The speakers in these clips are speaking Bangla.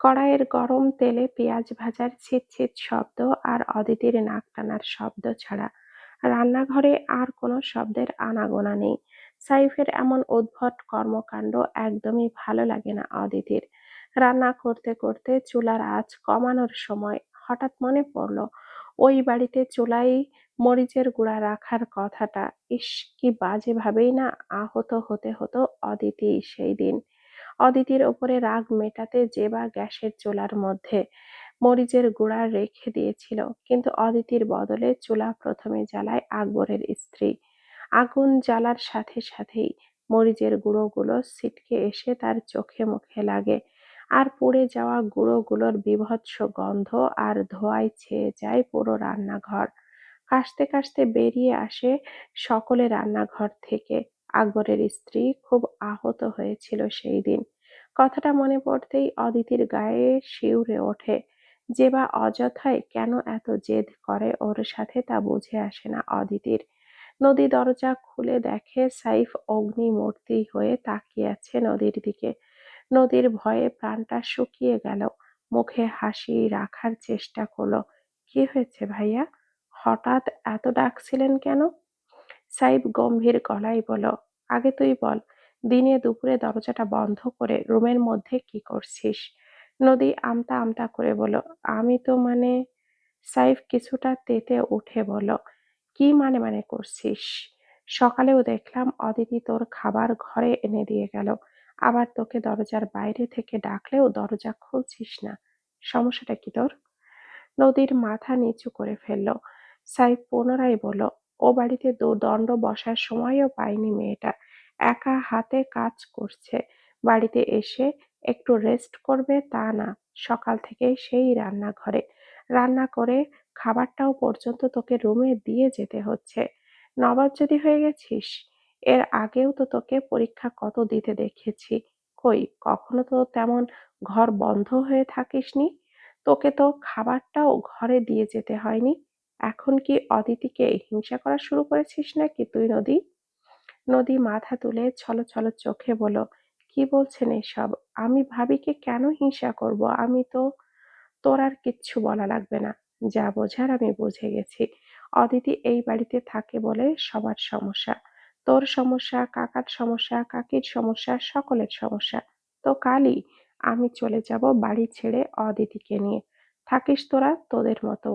কড়াইয়ের গরম তেলে পেঁয়াজ ভাজার ছিটছিট শব্দ আর অদিতির নাক টানার শব্দ ছাড়া রান্নাঘরে আর কোনো শব্দের আনাগোনা নেই। সাইফের এমন উদ্ভট কর্মকাণ্ড একদমই ভালো লাগে না অদিতির। রান্না করতে করতে চুলার আঁচ কমানোর সময় হঠাৎ মনে পড়ল ওই বাড়িতে চুলায় মরিচের গুঁড়া রাখার কথাটা। ইস, কি বাজে ভাবেই না আহত হতে হতো অদিতি সেই দিন। অদিতির ওপরে রাগ মেটাতে জেবা গ্যাসের চুলার মধ্যে মরিচের গুঁড়া রেখে দিয়েছিল, কিন্তু অদিতির বদলে চুলা প্রথমে জ্বালায় আকবরের স্ত্রী। আগুন জ্বালার সাথে সাথেই মরিচের গুঁড়োগুলো ছিটকে এসে তার চোখে মুখে লাগে, আর পুড়ে যাওয়া গুঁড়োগুলোর বীভৎস গন্ধ আর ধোঁয়ায় ছেয়ে যায় পুরো রান্নাঘর। কাশতে কাশতে বেরিয়ে আসে সকলে রান্নাঘর থেকে। আকবরের স্ত্রী খুব আহত হয়েছিল সেই দিন। কথাটা মনে পড়তেই অদিতির গায়ে শিউরে ওঠে। যে বা অযথায় কেন এত জেদ করে ওর সাথে তা বুঝে আসে না অদিতির। নদী দরজা খুলে দেখে সাইফ অগ্নিমূর্তি হয়ে তাকিয়ে আছে নদীর দিকে। নদীর ভয়ে প্রাণটা শুকিয়ে গেল। মুখে হাসি রাখার চেষ্টা করলো। কি হয়েছে ভাইয়া? হঠাৎ এত ডাকছিলেন কেন? সাইফ গম্ভীর গলায় বলল, আগে তুই বল, দিনে দুপুরে দরজাটা বন্ধ করে রুমের মধ্যে কি করছিস? নদী আমতা আমতা করে বলল, আমি তো মানে। সাইফ কিছুটা তেতে উঠে বলল, কি মানে মানে করছিস? সকালেও দেখলাম অদিতি তোর খাবার ঘরে এনে দিয়ে গেল, আবার তোকে দরজার বাইরে থেকে ডাকলেও দরজা খুলছিস না। সমস্যাটা কি তোর? নদীর মাথা নিচু করে ফেলল। সাইফ পুনরায় বলল, ও বাড়িতে দণ্ড বসার সময়ও পায়নি মেয়েটা। একা হাতে কাজ করছে। বাড়িতে এসে একটু রেস্ট করবে তা না, সকাল থেকে সেই রান্নাঘরে রান্না করে খাবারটাও পর্যন্ত তোকে রুমে দিয়ে যেতে হচ্ছে। নবাব যদি হয়ে গেছিস? এর আগেও তো তোকে পরীক্ষা কত দিতে দেখেছি। কই কখনো তো তেমন ঘর বন্ধ হয়ে থাকিসনি। তোকে তো খাবারটাও ঘরে দিয়ে যেতে হয়নি। এখন কি অদিতিকে হিংসা করা শুরু করেছিস নাকি তুই নদী? নদী মাথা তুলে ছলছল চোখে বলল, কি বলছেন এসব? আমি ভাবিকে কেন হিংসা করব? আমি তো। তোর আর কিচ্ছু বলা লাগবে না। যা বোঝার আমি বুঝে গেছি। অদিতি এই বাড়িতে থাকে বলে সবার সমস্যা। তোর সমস্যা, কাকার সমস্যা, কাকির সমস্যা, সকলের সমস্যা। তো কালই আমি চলে যাব বাড়ি ছেড়ে অদিতিকে নিয়ে। থাকিস তোরা তোদের মতো।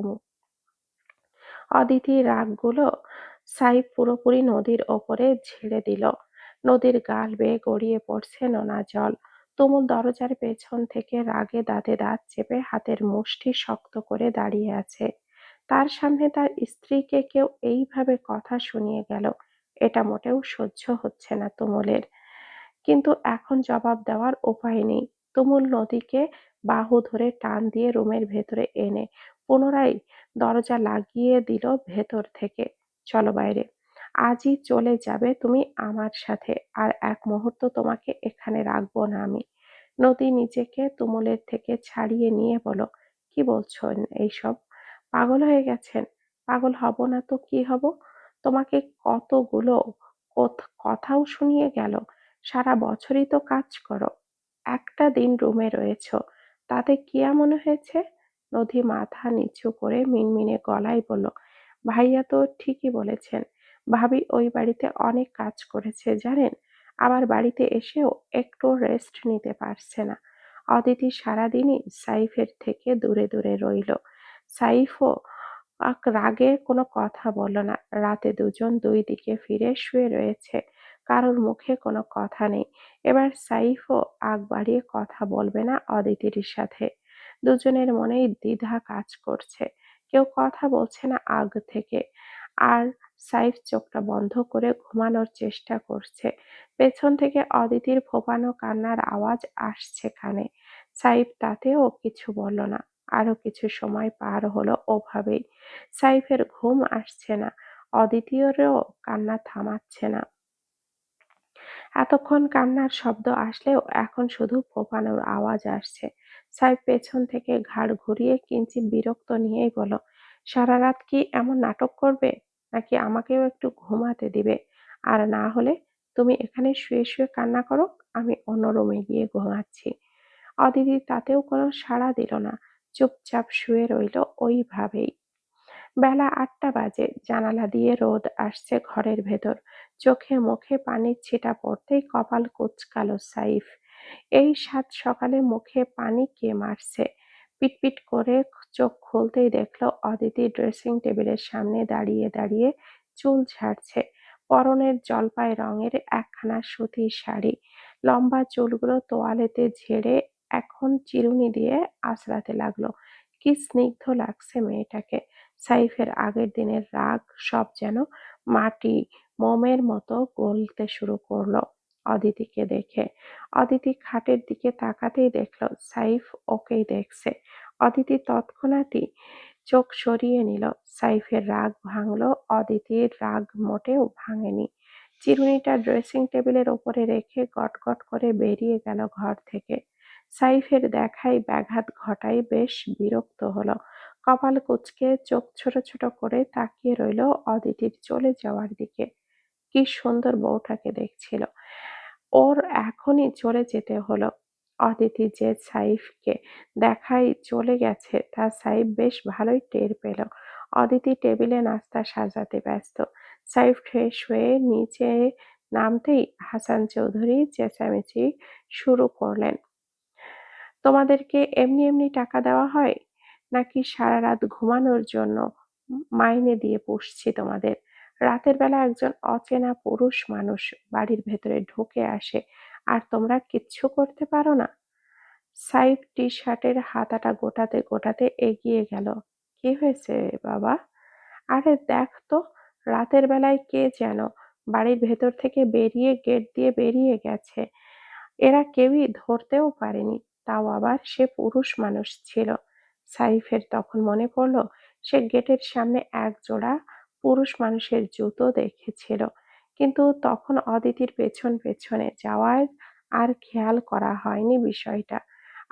অদিতির রাগগুলো সাইফ পুরোপুরি নদীর ওপরে ঝেড়ে দিল। নদীর গাল বেয়ে গড়িয়ে পড়ছে নোনা জল। তুমুল দরজার পেছন থেকে রাগে দাঁতে দাঁত চেপে হাতের মুষ্টি শক্ত করে দাঁড়িয়ে আছে। তার সামনে তার স্ত্রীকে কেউ এইভাবে কথা শুনিয়ে গেল, এটা মোটেও সহ্য হচ্ছে না তুমুলের। কিন্তু এখন জবাব দেওয়ার উপায় নেই। তুমুল নদীকে বাহু ধরে টান দিয়ে রুমের ভেতরে এনে পুনরায় দরজা লাগিয়ে দিল ভেতর থেকে। চলো বাইরে। আজই চলে যাবে তুমি আমার সাথে। আর এক মুহূর্ত তোমাকে এখানে রাখবো না আমি। নদী নিজেকে তুমুলের থেকে ছাড়িয়ে নিয়ে বলো, কি বলছো এইসব? পাগল হয়ে গেছেন? পাগল হব না তো কি হব? তোমাকে কতগুলো কথাও শুনিয়ে গেল। সারা বছরই তো কাজ করো, একটা দিন রুমে রয়েছো, তাতে কি এমন হয়েছে? নদী মাথা নিচু করে মিনমিনে গলায় বলল, ভাইয়া তো ঠিকই বলেছেন। ভাবি ওই বাড়িতে অনেক কাজ করেছে জানেন, আবার বাড়িতে এসেও একটু রেস্ট নিতে পারছে না। অদিতি সারাদিনই সাইফের থেকে দূরে দূরে রইল। সাইফও রাগে কোনো কথা বলল না। রাতে দুজন দুই দিকে ফিরে শুয়ে রয়েছে, কারোর মুখে কোনো কথা নেই। এবার সাইফও আগ বাড়িয়ে কথা বলবে না অদিতির সাথে। দুজনের মনেই দ্বিধা কাজ করছে। কেউ কথা বলছে না আগ থেকে। আর সাইফ চোখটা বন্ধ করে ঘুমানোর চেষ্টা করছে। পেছন থেকে অদিতির ফোঁপানো কান্নার আওয়াজ আসছে কানে। সাইফ তাতেও কিছু বলল না। আরো কিছু সময় পার হলো ওভাবেই। সাইফের ঘুম আসছে না, অদিতিরও কান্না থামাচ্ছে না। এতক্ষণ কান্নার শব্দ আসলেও এখন শুধু ফোঁপানোর আওয়াজ আসছে। সাইফ পেছন থেকে ঘাড় ঘুরিয়ে কিঞ্চিৎ বিরক্ত নিয়েই বলল, সারা রাত কি এমন নাটক করবে? নাকি আমাকেও একটু ঘুমাতে দিবে? আর না হলে তুমি এখানে শুয়ে শুয়ে কান্না করো, আমি অন্য রুমে গিয়ে ঘুমাচ্ছি। অদিতি তাতেও কোনো সাড়া দিল না, চুপচাপ শুয়ে রইল ওইভাবেই। বেলা ৮টা বাজে, জানালা দিয়ে রোদ আসছে ঘরের ভেতর। চোখে মুখে পানির ছিটা পড়তেই কপাল কুঁচকালো সাইফ। এই সাত সকালে মুখে পানি কে মারছে? পিটপিট করে চোখ খুলতেই দেখল অদিতি ড্রেসিং টেবিলের সামনে দাঁড়িয়ে দাঁড়িয়ে চুল ঝাড়ছে। পরনের জলপাই রঙের একখানা সুতির শাড়ি, লম্বা চুলগুলো তোয়ালেতে ঝেড়ে এখন চিরুনি দিয়ে আঁচড়াতে লাগলো। কি স্নিগ্ধ লাগছে মেয়েটাকে! সাইফের আগের দিনের রাগ সব যেন মাটি মোমের মতো গলতে শুরু করলো অদিতিকে দেখে। অদিতি খাটের দিকে তাকাতেই দেখল সাইফ ওকেই দেখছে। অদিতি তৎক্ষণাৎই চোখ সরিয়ে নিল। সাইফের রাগ ভাঙল, অদিতির রাগ মোটেও ভাঙেনি। চিরুনিটা ড্রেসিং টেবিলের ওপরে রেখে গটগট করে বেরিয়ে গেল ঘর থেকে। সাইফের দেখায় ব্যাঘাত ঘটায় বেশ বিরক্ত হলো। কপাল কুঁচকে চোখ ছোট ছোট করে তাকিয়ে রইল অদিতির চলে যাওয়ার দিকে। কি সুন্দর বউটাকে দেখছিল, ওর এখনই চলে যেতে হলো। অদিতি যে সাইফকে দেখাই চলে গেছে তা সাইফ বেশ ভালোই টের পেল। অদিতি টেবিলে নাস্তা সাজাতে ব্যস্ত। সাইফ ফ্রেশ হয়ে নিচে নামতেই হাসান চৌধুরী চেঁচামেচি শুরু করলেন, তোমাদেরকে এমনি এমনি টাকা দেওয়া হয়, নাকি সারা রাত ঘুমানোর জন্য মাইনে দিয়ে পুষছি তোমাদের? রাতের বেলা একজন অচেনা পুরুষ মানুষ বাড়ির ভেতরে ঢুকে আসে, আর তোমরা কিচ্ছু করতে পারো না? সাইফ টি-শার্টের হাতাটা গোটাতে গোটাতে এগিয়ে গেল। কি হয়েছে বাবা? আরে দেখ তো, রাতের বেলায় কে যেন বাড়ির ভেতর থেকে বেরিয়ে গেট দিয়ে বেরিয়ে গেছে। এরা কেউই ধরতেও পারেনি, তাও আবার সে পুরুষ মানুষ ছিল। সাইফের তখন মনে পড়ল সে গেটের সামনে এক জোড়া পুরুষ মানুষের জুতো দেখেছিল, কিন্তু তখন অদিতির পেছন পেছনে যাওয়ায় আর খেয়াল করা হয়নি বিষয়টা।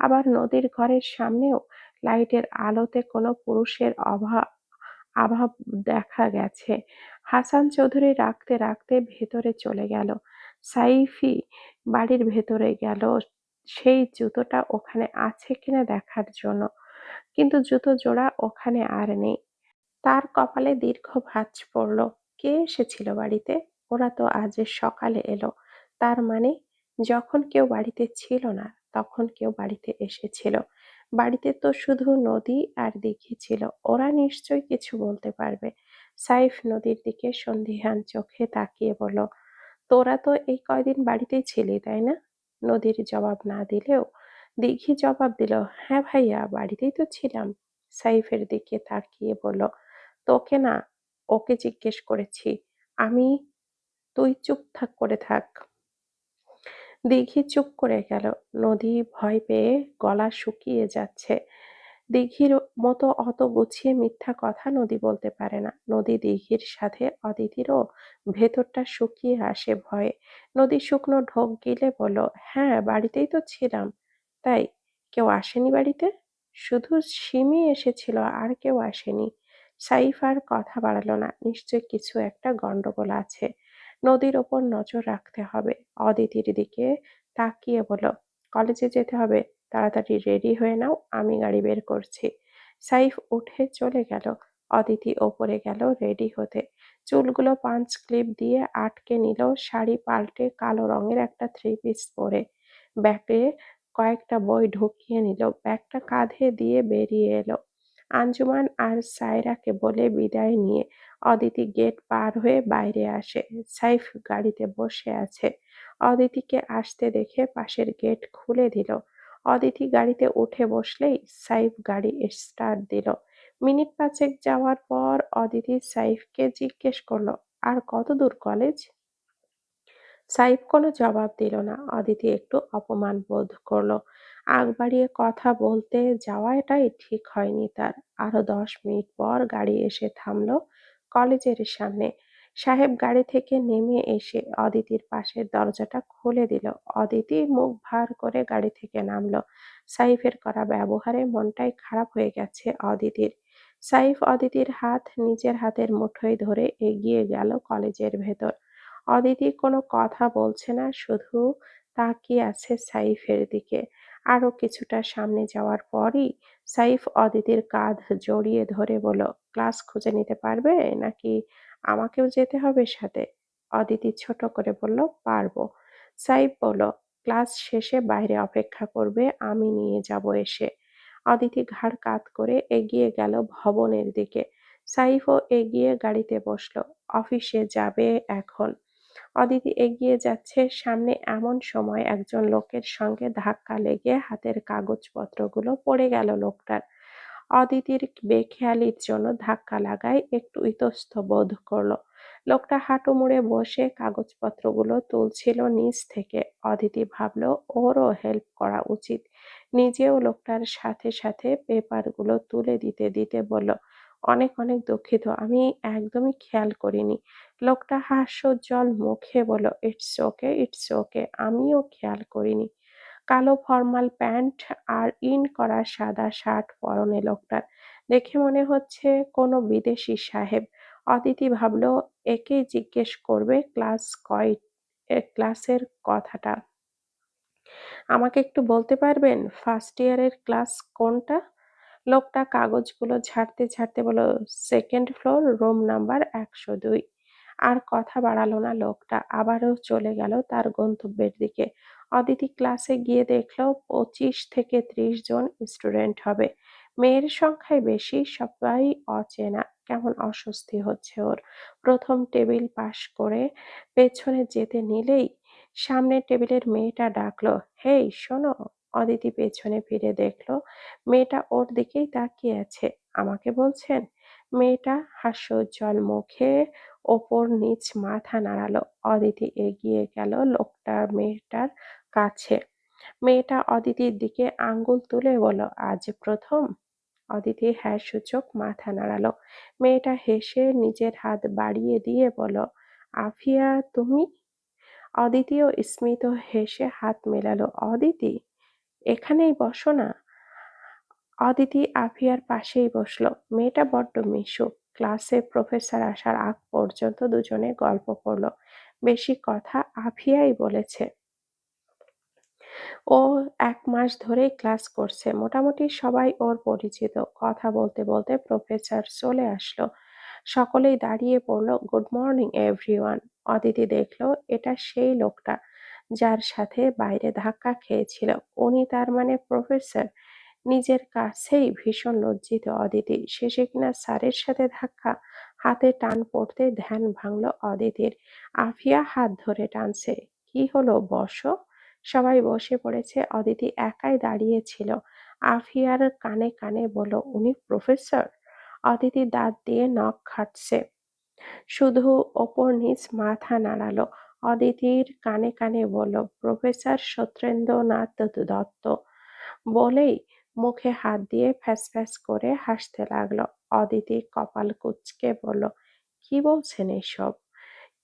আবার নদীর ঘরের সামনেও লাইটের আলোতে কোনো পুরুষের অভাব দেখা গেছে। হাসান চৌধুরী রাখতে রাখতে ভেতরে চলে গেল। সাইফি বাড়ির ভেতরে গেল সেই জুতোটা ওখানে আছে কিনা দেখার জন্য, কিন্তু জুতো জোড়া ওখানে আর নেই। তার কপালে দীর্ঘ ভাঁজ পড়ল। কে এসেছিল বাড়িতে? ওরা তো আজ সকালে এলো। তার মানে যখন কেউ বাড়িতে ছিল না তখন কেউ বাড়িতে এসেছিল। বাড়িতে তো শুধু নদী আর দিঘি ছিল, ওরা নিশ্চয়ই কিছু বলতে পারবে। সাইফ নদীর দিকে সন্দিহান চোখে তাকিয়ে বলল, তোরা তো এই কয়দিন বাড়িতেই ছিলি তাই না? নদীর জবাব না দিলেও দিঘি জবাব দিল, হ্যাঁ ভাইয়া, বাড়িতেই তো ছিলাম। সাইফের দিকে তাকিয়ে বলল, তোকে না, ওকে জিজ্ঞেস করেছি আমি। তুই চুপ করে থাক। দিঘি চুপ করে গেল। নদী ভয় পেয়ে গলা শুকিয়ে যাচ্ছে। দিঘির মতো অত গুছিয়ে মিথ্যা কথা নদী বলতে পারে না। নদী দিঘির সাথে অদিতিরও ভেতরটা শুকিয়ে আসে ভয়ে। নদী শুকনো ঢোক গিলে বলল, হ্যাঁ বাড়িতেই তো ছিলাম। তাই কেউ আসেনি বাড়িতে? শুধু সিমি এসেছিল, আর কেউ আসেনি। সাইফ আর কথা বাড়ালো না, নিশ্চয় কিছু একটা গন্ডগোল আছে। নদীর ওপর নজর রাখতে হবে। অদিতির দিকে তাকিয়ে বলল, কলেজে যেতে হবে, তাড়াতাড়ি রেডি হয়ে নাও, আমি গাড়ি বের করছি। সাইফ উঠে চলে গেল। অদিতি ওপরে গেল রেডি হতে। চুলগুলো পাঞ্চ ক্লিপ দিয়ে আটকে নিল, শাড়ি পাল্টে কালো রঙের একটা থ্রি পিস পরে ব্যাগে কয়েকটা বই ঢুকিয়ে নিল, ব্যাগটা কাঁধে দিয়ে বেরিয়ে এলো। আঞ্জুমান আর সায়রাকে বলে বিদায় নিয়ে অদিতি গেট পার হয়ে বাইরে আসে। সাইফ গাড়িতে বসে আছে। অদিতিকে আসতে দেখে পাশের গেট খুলে দিল। অদিতি গাড়িতে উঠে বসলেই সাইফ গাড়ি স্টার্ট দিল। মিনিট পাঁচেক যাওয়ার পর অদিতি সাইফকে জিজ্ঞেস করলো, আর কত দূর কলেজ? সাইফ কোনো জবাব দিল না। অদিতি একটু অপমান বোধ করলো। আগ বাড়িয়ে কথা বলতে যাওয়াটাই ঠিক হয়নি তার। আরো 10 মিনিট পর গাড়ি এসে থামলো কলেজের সামনে। সাহেব গাড়ি থেকে নেমে এসে অদিতির পাশের দরজাটা খুলে দিল। অদিতি মুখ ভার করে গাড়ি থেকে নামলো। সাইফের করা ব্যবহারে মনটাই খারাপ হয়ে গেছে অদিতির। সাইফ অদিতির হাত নিজের হাতের মুঠোয় ধরে এগিয়ে গেল কলেজের ভেতর। অদিতি কোনো কথা বলছে না, শুধু তাকিয়ে আছে সাইফের দিকে। আরো কিছুটা সামনে যাওয়ার পরই সাইফ অদিতির কাঁধ জড়িয়ে ধরে বলল, ক্লাস খুঁজে নিতে পারবে নাকি আমাকেও যেতে হবে সাথে? অদিতি ছোট করে বলল, পারবো। সাইফ বলল, ক্লাস শেষে বাইরে অপেক্ষা করবে, আমি নিয়ে যাব এসে। অদিতি ঘাড় কাত করে এগিয়ে গেল ভবনের দিকে। সাইফও এগিয়ে গাড়িতে বসলো। অফিসে যাবে এখন। অদিতি এগিয়ে যাচ্ছে, সামনে এমন সময় একজন লোকের সঙ্গে ধাক্কা লেগে হাতের কাগজপত্রগুলো পড়ে গেল লোকটার। অদিতির বেখেয়ালির জন্য ধাক্কা লাগায় একটু ইতস্ত বোধ করলো। লোকটা হাঁটু মুড়ে বসে কাগজপত্রগুলো তুলছিল নিচ থেকে। অদিতি ভাবলো ওরও হেল্প করা উচিত। নিজেও লোকটার সাথে সাথে পেপারগুলো তুলে দিতে দিতে বলল, অনেক অনেক দুঃখিত, আমি একদমই খেয়াল করিনি। লোকটা হাস্যোজ্জ্বল মুখে বলল, ইটস ওকে, ইটস ওকে, আমিও খেয়াল করিনি। কালো ফর্মাল প্যান্ট আর ইন করা সাদা শার্ট পরনে লোকটার। দেখে মনে হচ্ছে কোনো বিদেশি সাহেব। অদিতি ভাবলো একেই জিজ্ঞেস করবে ক্লাসের কথাটা। আমাকে একটু বলতে পারবেন ফার্স্ট ইয়ারের ক্লাস কোনটা? লোকটা কাগজগুলো ঝাড়তে ঝাড়তে বলল, সেকেন্ড ফ্লোর, রুম নাম্বার 102। আর কথা বাড়ালো না লোকটা, আবারও চলে গেল তার গন্তব্যের দিকে। অদিতি ক্লাসে গিয়ে দেখলো 25 থেকে 30 জন স্টুডেন্ট হবে। মেয়ের সংখ্যাই বেশি, সবাই অচেনা। কেমন অস্বস্তি হচ্ছে ওর। প্রথম টেবিল পাশ করে পেছনে যেতে নিলেই সামনের টেবিলের মেয়েটা ডাকলো, হেই শোনো। অদিতি পেছনে ফিরে দেখলো মেয়েটা ওর দিকেই তাকিয়ে আছে। আমাকে বলছেন? মেয়েটা হাস্যোজ্জ্বল মুখে ওপর নিচ মাথা নাড়ালো। অদিতি এগিয়ে গেল মেয়েটার কাছে। মেয়েটা অদিতির দিকে আঙ্গুল তুলে বলল, আজ প্রথম? অদিতি হ্যাঁ সূচক মাথা নাড়ালো। মেয়েটা হেসে নিজের হাত বাড়িয়ে দিয়ে বলল, আফিয়া তুমি? অদিতিও স্মিত হেসে হাত মেলালো। অদিতি, এখানেই বসো না। অদিতি আফিয়ার পাশেই বসলো। মেয়েটা বড্ড মিশুক। ক্লাসে প্রফেসর আসার আগ পর্যন্ত দুজনে গল্প করলো। বেশি কথা আফিয়াই বলেছে। ও 1 মাস ধরেই ক্লাস করছে। মোটামুটি সবাই ওর পরিচিত। কথা বলতে বলতে প্রফেসর চলে আসলো। সকলেই দাঁড়িয়ে পড়ল, গুড মর্নিং এভরিওয়ান। অদিতি দেখলো এটা সেই লোকটা যার সাথে বাইরে ধাক্কা খেয়েছিল। উনি তার মানে প্রফেসর। নিজের কাছেই ভীষণ লজ্জিত অদিতি। শেষে কিনা স্যারের সাথে ধাক্কা। হাতে টান পড়তে ধ্যান ভাঙল অদিতির। আফিয়া হাত ধরে টানছে। কি হলো, বসো। সবাই বসে পড়েছে। অদিতি একাই দাঁড়িয়ে ছিল। আফিয়ার কানে কানে বলল, উনি প্রফেসর? অদিতি দাঁত দিয়ে নখ খাটছে, শুধু ওপর নিচ মাথা নাড়ালো। অদিতির কানে কানে বলল, প্রফেসর সত্যেন্দ্রনাথ দত্ত। বলেই মুখে হাত দিয়ে ফ্যাস ফ্যাস করে হাসতে লাগলো। অদিতি কপাল কুঁচকে বলল, কি বলছেন এসব?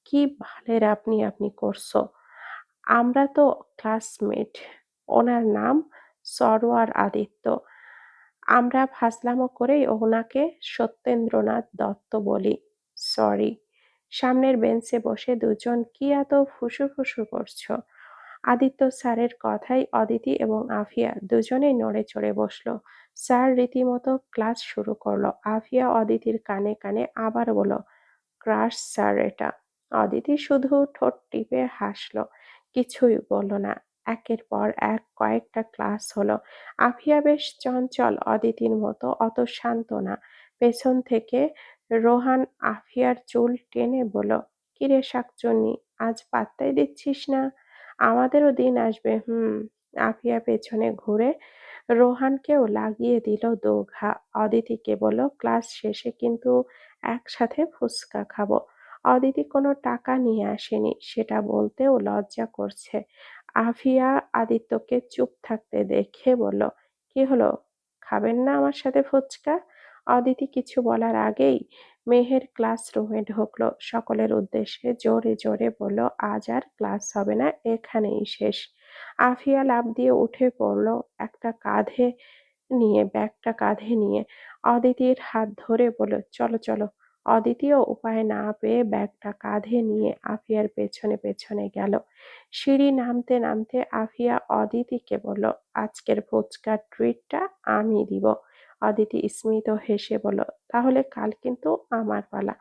কি ভালের আপনি আপনি করছো? আমরা তো ক্লাসমেট। ওনার নাম সরোয়ার আদিত্য। আমরা ফাজলামো করেই ওনাকে সত্যেন্দ্রনাথ দত্ত বলি। সরি। সামনের বেঞ্চে বসে দুজন কি এত ফুসুর ফুসুর করছো? আদিত্য স্যারের কথায় অদিতি এবং আফিয়া দুজনেই নড়ে চড়ে বসলো। স্যার রীতিমতো ক্লাস শুরু করলো। আফিয়া অদিতির কানে কানে আবার বলল, ক্রাশ স্যার এটা। অদিতি শুধু ঠোঁট টিপে হাসলো, কিছুই বলল না। একের পর এক কয়েকটা ক্লাস হলো। আফিয়া বেশ চঞ্চল, অদিতির মতো অত শান্ত না। পেছন থেকে রোহান আফিয়ার চুল টেনে বলল, কিরে শাকচুন্নি, আজ পাত্তাই দিচ্ছিস না? আমাদেরও দিন আসবে। আফিয়া পেছনে ঘুরে রোহানকেও লাগিয়ে দিল 2 ঘা। অদিতিকে বলল, ক্লাস শেষে কিন্তু একসাথে ফুচকা খাবো। অদিতি কোনো টাকা নিয়ে আসেনি, সেটা বলতেও লজ্জা করছে। আফিয়া আদিত্যকে চুপ থাকতে দেখে বলল, কি হলো, খাবেন না আমার সাথে ফুচকা? অদিতি কিছু বলার আগেই মেহের ক্লাসরুমে ঢুকলো। সকলের উদ্দেশ্যে জোরে জোরে বলল, আজ আর ক্লাস হবে না, এখানেই শেষ। আফিয়া লাফ দিয়ে উঠে পড়ল, ব্যাগটা কাঁধে নিয়ে। অদিতির হাত ধরে বলল, চলো চলো, অদিতিও উপায় না পেয়ে ব্যাগটা কাঁধে নিয়ে আফিয়ার পেছনে পেছনে গেল। সিঁড়ি নামতে নামতে আফিয়া অদিতিকে বলল, আজকের ফুচকার ট্রিটটা আমি দিব। অদিতি স্মিত হেসে বলল, তাহলে কাল কিন্তু আমার পালা,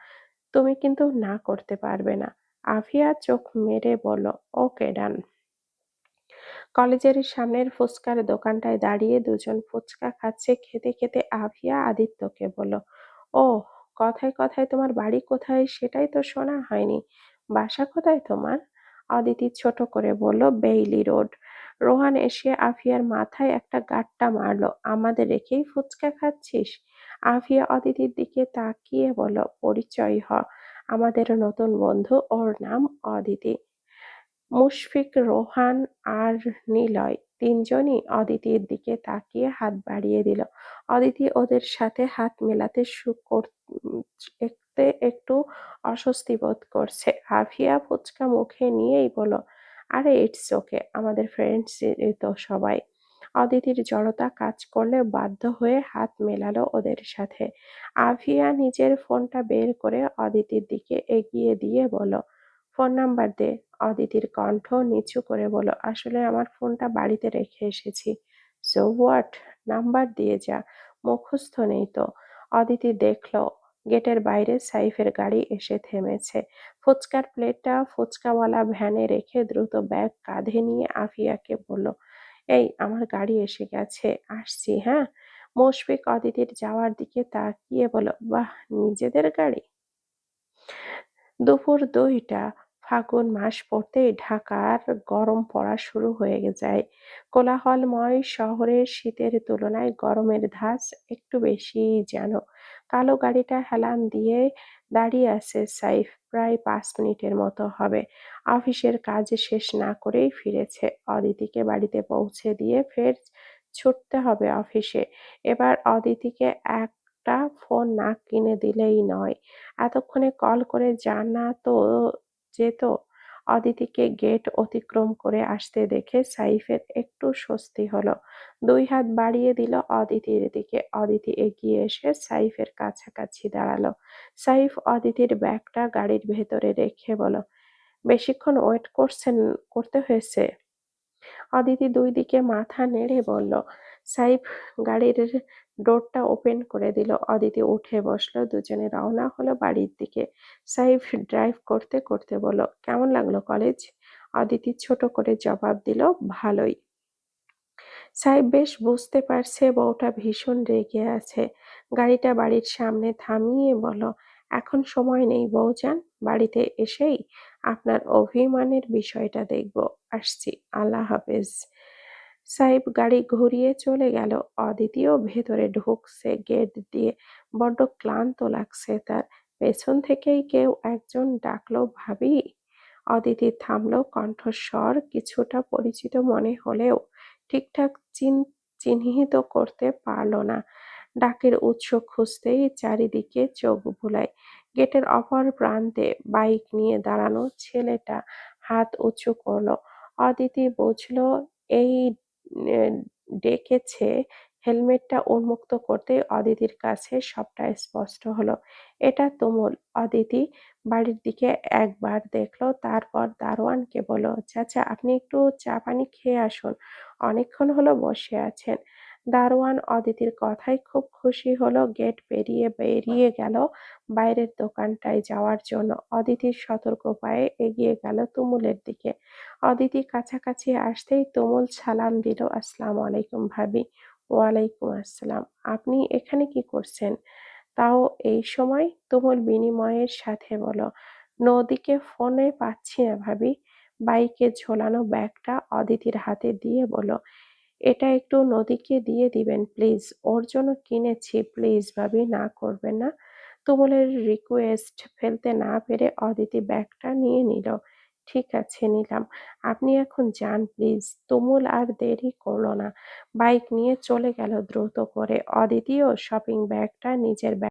তুমি কিন্তু না করতে পারবে না। আফিয়া চোখ মেরে বলল, ওকে ডান। কলেজের সামনের ফুচকার দোকানটায় দাঁড়িয়ে দুজন ফুচকা খাচ্ছে। খেতে খেতে আভিয়া আদিত্যকে বলল, ও, কথায় কথায় তোমার বাড়ি কোথায় সেটাই তো শোনা হয়নি। বাসা কোথায় তোমার? অদিতি ছোট করে বলল, বেইলি রোড। রোহান এসে আফিয়ার মাথায় একটা গাঁট্টা মারলো, আমাদের রেখেই ফুচকা খাচ্ছিস? আফিয়া অদিতির দিকে তাকিয়ে বলল, পরিচয় হ, আমাদের নতুন বন্ধু, ওর নাম অদিতি। মুশফিক, রোহান আর নিলয় তিনজনই অদিতির দিকে তাকিয়ে হাত বাড়িয়ে দিল। অদিতি ওদের সাথে হাত মেলাতে একটু অস্বস্তি বোধ করছে। আভিয়া ফুচকা মুখে নিয়েই বলল, আরে ইটস ওকে, আমাদের ফ্রেন্ডস তো সবাই। অদিতির জড়তা কাজ করলে বাধ্য হয়ে হাত মেলালো ওদের সাথে। আভিয়া নিজের ফোনটা বের করে অদিতির দিকে এগিয়ে দিয়ে বলল, ফোন নাম্বার দে। অদিতির কণ্ঠ নিচু করে বলল, আসলে আমার ফোনটা বাড়িতে রেখে এসেছি। সো হোয়াট, নাম্বার দিয়ে যা, মুখস্থ নেই তো। অদিতি দেখল গেটের বাইরে সাইফের গাড়ি এসে থেমেছে। ফুচকার প্লেটটা ফুচকাওয়ালা ভ্যানে রেখে দ্রুত ব্যাগ কাঁধে নিয়ে আফিয়াকে বলল, এই আমার গাড়ি এসে গেছে, আসছি হ্যাঁ। মুশফিক অদিতির যাওয়ার দিকে তাকিয়ে বলল, বাহ, নিজেদের গাড়ি। দুপুর ২টা। ফাগুন মাস পড়তেই ঢাকার গরম পড়া শুরু হয়ে যায়। কোলাহলময় শহরের শীতের তুলনায় গরমের ধাঁচ একটু বেশিই যেন। কালো গাড়িটা হেলান দিয়ে দাঁড়িয়ে আছে সাইফ, প্রায় ৫ মিনিটের মতো হবে। অফিসের কাজ শেষ না করেই ফিরেছে। অদিতিকে বাড়িতে পৌঁছে দিয়ে ফের ছুটতে হবে অফিসে। এবার অদিতিকে একটা ফোন না কিনে দিলেই নয়, এতক্ষণে কল করে জানাতো যেত। অদিতিকে গেট অতিক্রম করে আসতে দেখে সাইফের একটু স্বস্তি হলো। ২ হাত বাড়িয়ে দিল অদিতির দিকে। অদিতি এগিয়ে এসে সাইফের কাছাকাছি দাঁড়ালো। সাইফ অদিতির ব্যাগটা গাড়ির ভেতরে রেখে বলল, বেশিক্ষণ ওয়েট করতে হয়েছে? অদিতি ২ দিকে মাথা নেড়ে বলল। সাইফ গাড়ির ডোরটা ওপেন করে দিল। অদিতি উঠে বসলো। দুজনে রওনা হলো বাড়ির দিকে। সাইফ ড্রাইভ করতে করতে বলল, কেমন লাগলো কলেজ? অদিতি ছোট করে জবাব দিল, ভালোই। সাইফ বেশ বুঝতে পারছে বউটা ভীষণ রেগে আছে। গাড়িটা বাড়ির সামনে থামিয়ে বলল, এখন সময় নেই বউজান, বাড়িতে এসেই আপনার অভিমানের বিষয়টা দেখব। আসছি, আল্লাহ হাফেজ। সাইফ গাড়ি ঘুরিয়ে চলে গেল। অদিতিও ভেতরে ঢুকছে গেট দিয়ে। বড্ড ক্লান্ত লাগছে তার। পেছন থেকেই কেউ একজন ডাকলো, ভাবি। অদিতি থামলো, কণ্ঠস্বর কিছুটা পরিচিত মনে হলেও ঠিকঠাক চিহ্নিত করতে পারল না। ডাকের উৎস খুঁজতেই চারিদিকে চোখ বুলায়। গেটের অপর প্রান্তে বাইক নিয়ে দাঁড়ানো ছেলেটা হাত উঁচু করলো। অদিতি বুঝলো এই ডেকেছে। হেলমেটটা উন্মুক্ত করতেই অদিতির কাছে সবটা স্পষ্ট হলো। এটা তুমুল। অদিতি বাড়ির দিকে একবার দেখলো, তারপর দারোয়ানকে বলল, চাচা আপনি একটু চা পানি খেয়ে আসুন, অনেকক্ষণ হলো বসে আছেন। দারোয়ান অদিতির কথায় খুব খুশি হলো। গেট পেরিয়ে বেরিয়ে গেল বাইরের দোকানটায় যাওয়ার জন্য। অদিতির সতর্ক পায়ে এগিয়ে গেল তুমুলের দিকে। অদিতি কাছাকাছি আসতেই তুমুল সালাম দিল, আসসালামু আলাইকুম ভাবি। ওয়ালাইকুম আসসালাম, আপনি এখানে কি করছেন, তাও এই সময়? তুমুল বিনিময়ের সাথে বলো, নদীকে ফোনে পাচ্ছি না ভাবি। বাইকে ঝোলানো ব্যাগটা অদিতির হাতে দিয়ে বলো, এটা একটু নদীকে দিয়ে দিবেন প্লিজ, ওর জন্য কিনেছি, প্লিজ ভাবি, না করবেন না। তুমুলের রিকোয়েস্ট ফেলতে না পেরে অদিতি ব্যাগটা নিয়ে নিল। ঠিক আছে, নিলাম, আপনি এখন যান প্লিজ। তুমুল আর দেরি করলো না, বাইক নিয়ে চলে গেল দ্রুত করে। অদিতিও শপিং ব্যাগটা নিজের